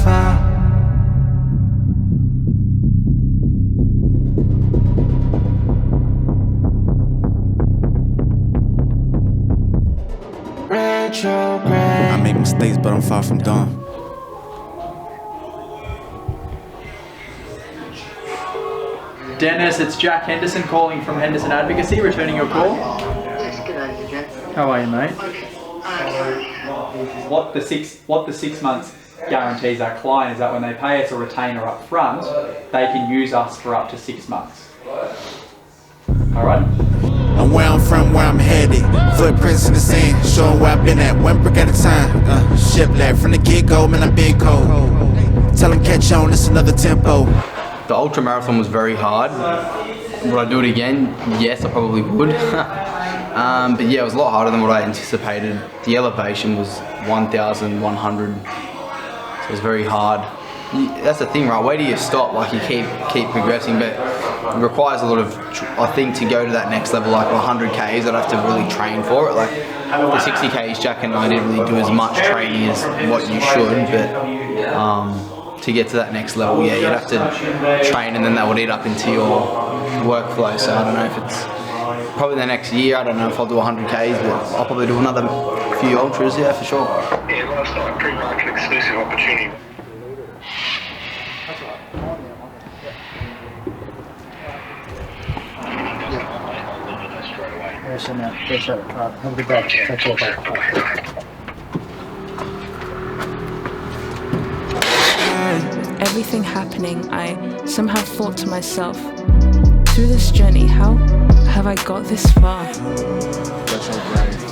far. I make mistakes, but I'm far from done. Dennis, it's Jack Henderson calling from Henderson Advocacy, returning your call. How are you, mate? What the 6 months guarantees our client is that when they pay us a retainer up front, they can use us for up to 6 months. Alright? And where I'm from, where I'm headed, footprints in the sand, showing where I've been at, one brick at a time. Ship left from the get-go, man, I've been cold. Tell them catch on, it's another tempo. The ultra marathon was very hard. Would I do it again? Yes, I probably would. But yeah, it was a lot harder than what I anticipated. The elevation was 1,100, so it was very hard. That's the thing, right? Where do you stop? Like you keep progressing, but it requires a lot of, I think, to go to that next level, like 100 Ks, I'd have to really train for it. Like the 60 Ks, Jack and I didn't really do as much training as what you should, but to get to that next level, yeah, you'd have to train, and then that would eat up into your workflow. So I don't know if it's probably the next year. I don't know if I'll do 100 Ks, but I'll probably do another few ultras, yeah, for sure. Yeah, last night, pre-market exclusive opportunity. Have a good day. Take care. Everything happening, I somehow thought to myself, through this journey, how have I got this far?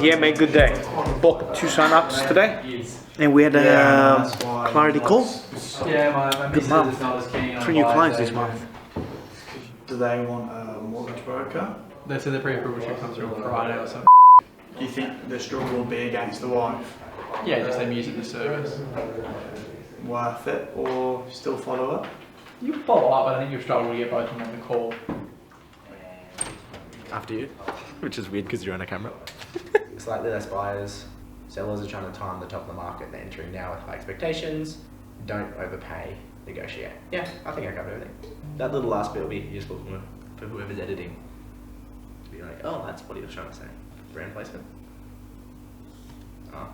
Yeah, mate, good day. Booked 2 sign-ups today, and we had a clarity call. Good month. 3 new clients this month. Do they want a mortgage broker? They said the pre-approval should come through on Friday or something. Do you think the struggle will be against the wife? Yeah, just them using the service. Worth it, or still follow up? You follow up, but I think you'll struggle to get both of them on the call. After you, which is weird because you're on a camera. Slightly less buyers. Sellers are trying to time the top of the market. They're entering now with high expectations. Don't overpay. Negotiate. Yeah, I think I covered everything. That little last bit will be useful for whoever's editing. To be like, oh, that's what he was trying to say. Brand placement. Oh.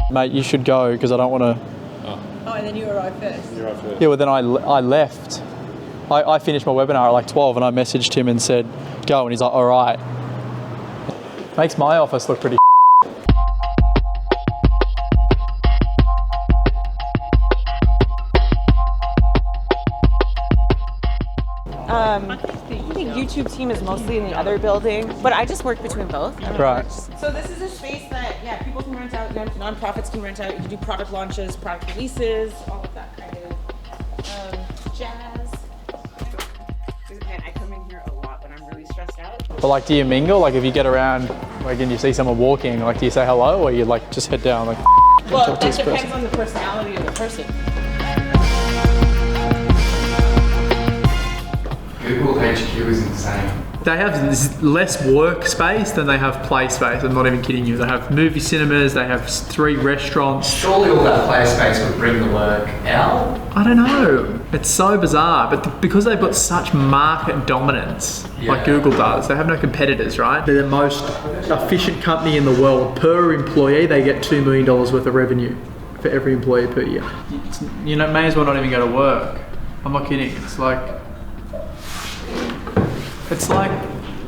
Mate, you should go because I don't want to. Oh, and then you arrived first. You arrived first. Yeah, well then I left. I finished my webinar at like 12 and I messaged him and said, go, and he's like, all right. Makes my office look pretty. I think YouTube team is mostly in the other building, but I just work between both. Right. So this is a space that, yeah, people can rent out, nonprofits can rent out, you can do product launches, product releases, all of that kind of jazz. Man, I come in here a lot when I'm really stressed out. But like, do you mingle? Like if you get around, like and you see someone walking, like do you say hello or you like just head down like Well, talk that to this depends person? on the personality of the person. Google HQ is insane. They have less workspace than they have play space. I'm not even kidding you. They have movie cinemas, they have 3 restaurants. Surely all that play space would bring the work out? I don't know. It's so bizarre, but because they've got such market dominance, like Google does, they have no competitors, right? They're the most efficient company in the world. Per employee, they get $2 million worth of revenue for every employee per year. You know, may as well not even go to work. I'm not kidding. It's like,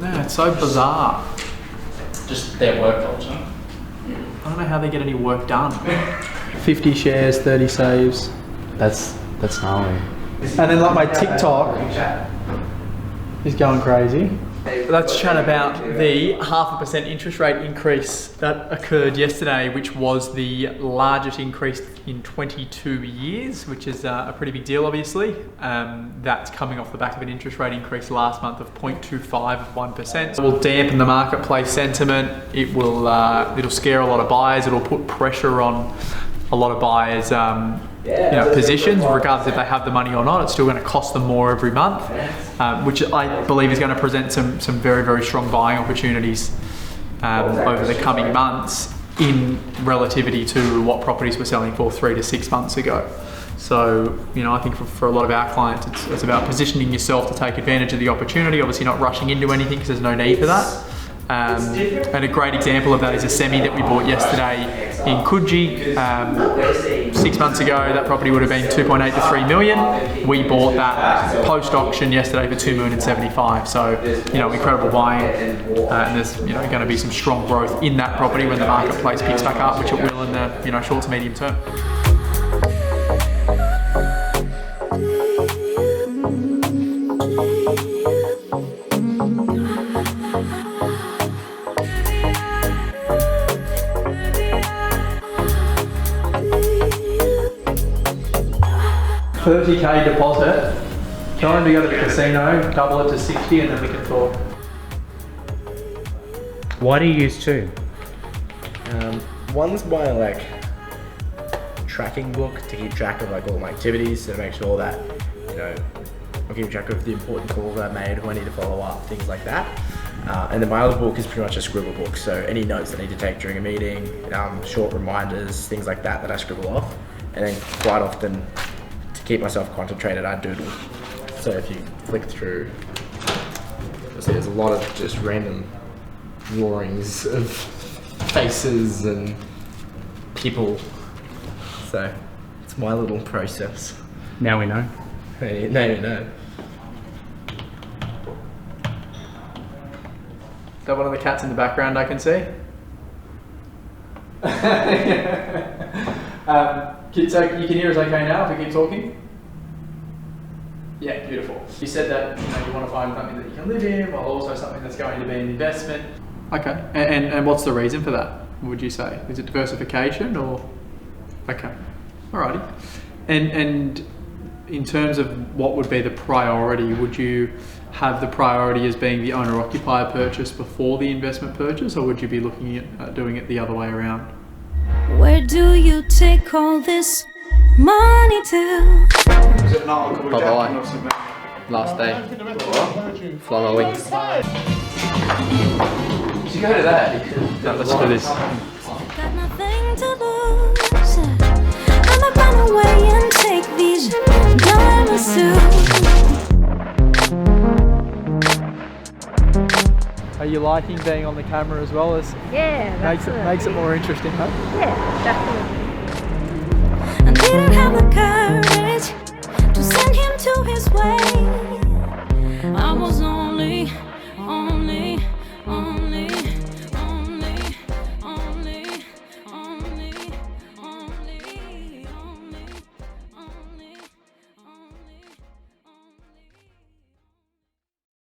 no, it's so bizarre. Just their work culture. I don't know how they get any work done. 50 shares, 30 saves. That's gnarly. And then like my TikTok is going crazy. Let's chat about the 0.5% interest rate increase that occurred yesterday, which was the largest increase in 22 years, which is a pretty big deal, obviously. That's coming off the back of an interest rate increase last month of 0.25 of 1%. It will dampen the marketplace sentiment. It'll scare a lot of buyers. It'll put pressure on a lot of buyers' positions, regardless if they have the money or not. It's still going to cost them more every month, which I believe is going to present some very, very strong buying opportunities over the coming months in relativity to what properties were selling for 3 to 6 months ago. So, I think for a lot of our clients, it's about positioning yourself to take advantage of the opportunity, obviously not rushing into anything because there's no need for that. And a great example of that is a semi that we bought yesterday in Coogee. 6 months ago, that property would have been 2.8 to 3 million. We bought that post-auction yesterday for 2,075,000. So, incredible buying. And there's, going to be some strong growth in that property when the marketplace picks back up, which it will in the, short to medium term. $30K deposit. Tell him to go to the casino, double it to 60, and then we can talk. Why do you use two? One's my tracking book to keep track of all my activities, to make sure that I'm keeping track of the important calls I made, who I need to follow up, things like that. And then my other book is pretty much a scribble book, so any notes I need to take during a meeting, short reminders, things like that I scribble off. And then quite often, to keep myself concentrated, I doodle. So if you flick through, you'll see there's a lot of just random drawings of faces and people. So it's my little process. Now we know. Now you know. Is that one of the cats in the background I can see? So you can hear us okay now if we keep talking? Yeah, beautiful. You said that you want to find something that you can live in, while also something that's going to be an investment. Okay, and what's the reason for that, would you say? Is it diversification or? Okay, alrighty. And in terms of what would be the priority, would you have the priority as being the owner-occupier purchase before the investment purchase, or would you be looking at doing it the other way around? Where do you take all this money to? Bye-bye. Last day. Fly my wings. Did you go to that? No, let's do this. Got nothing to lose. I'ma run away and take these diamonds too. Are you liking being on the camera as well? Makes it more interesting, huh? Yeah, definitely. I didn't have the courage